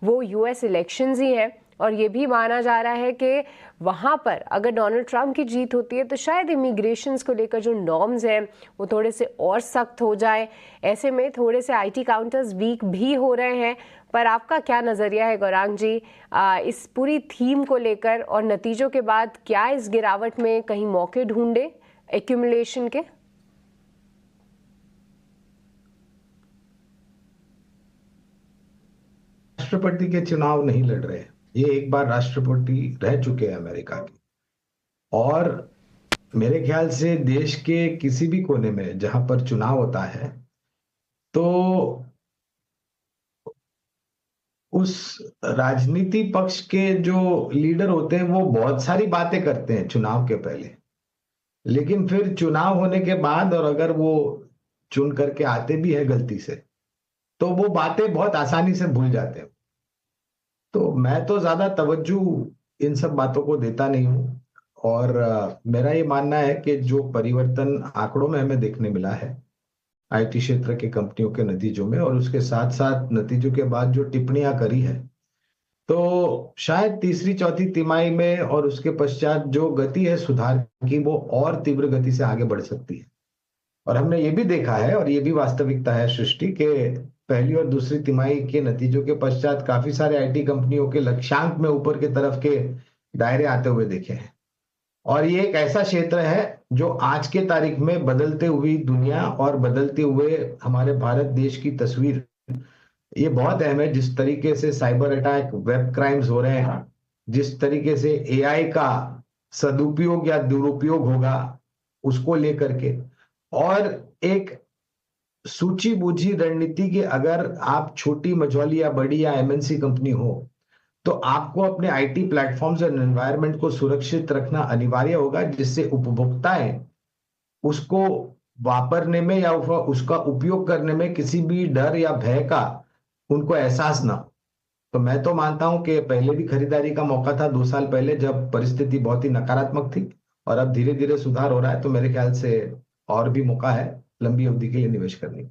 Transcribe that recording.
वो US elections ही हैं। और ये भी माना जा रहा है कि वहाँ पर अगर डोनाल्ड ट्रंप की जीत होती है तो शायद इमिग्रेशंस को लेकर जो नॉर्म्स हैं वो थोड़े से और सख्त हो जाए। ऐसे में थोड़े से आईटी काउंटर्स वीक भी हो रहे हैं। पर आपका क्या नज़रिया है गौरांग जी इस पूरी थीम को लेकर, और नतीजों के बाद क्या इस गिरावट में कहीं मौके ढूंढे एक्यूमुलेशन के? राष्ट्रपति के चुनाव नहीं लड़ रहे हैं, ये एक बार राष्ट्रपति रह चुके हैं अमेरिका के। और मेरे ख्याल से देश के किसी भी कोने में जहां पर चुनाव होता है तो उस राजनीति पक्ष के जो लीडर होते हैं वो बहुत सारी बातें करते हैं चुनाव के पहले, लेकिन फिर चुनाव होने के बाद और अगर वो चुन करके आते भी है गलती से तो वो बातें बहुत आसानी से भूल जाते हैं। तो मैं तो ज्यादा तवज्जो इन सब बातों को देता नहीं हूं। और मेरा ये मानना है कि जो परिवर्तन आंकड़ों में हमें देखने मिला है आईटी क्षेत्र के कंपनियों के नतीजों में, और उसके साथ साथ नतीजों के बाद जो टिप्पणियां करी है, तो शायद तीसरी चौथी तिमाही में और उसके पश्चात जो गति है सुधार की वो और तीव्र गति से आगे बढ़ सकती है। और हमने ये भी देखा है और ये भी वास्तविकता है सृष्टि के पहली और दूसरी तिमाही के नतीजों के पश्चात काफी सारे आईटी कंपनियों के लक्ष्यांक में ऊपर की तरफ के दायरे आते हुए देखे हैं। और ये एक ऐसा क्षेत्र है जो आज के तारीख में बदलते हुई दुनिया और बदलते हुए हमारे भारत देश की तस्वीर, ये बहुत अहम है। जिस तरीके से साइबर अटैक, वेब क्राइम्स हो रहे हैं, जिस तरीके से एआई का सदुपयोग या दुरुपयोग होगा उसको लेकर के, और एक सूची बूझी रणनीति की अगर आप छोटी मझौली या बड़ी या एमएनसी कंपनी हो तो आपको अपने आईटी प्लेटफॉर्म्स और एनवायरनमेंट को सुरक्षित रखना अनिवार्य होगा, जिससे उपभोक्ताएं उसको वापरने में या उसका उपयोग करने में किसी भी डर या भय का उनको एहसास ना हो। तो मैं तो मानता हूं कि पहले भी खरीदारी का मौका था 2 साल पहले जब परिस्थिति बहुत ही नकारात्मक थी, और अब धीरे धीरे सुधार हो रहा है। तो मेरे ख्याल से और भी मौका है लंबी अवधि के लिए निवेश करने की।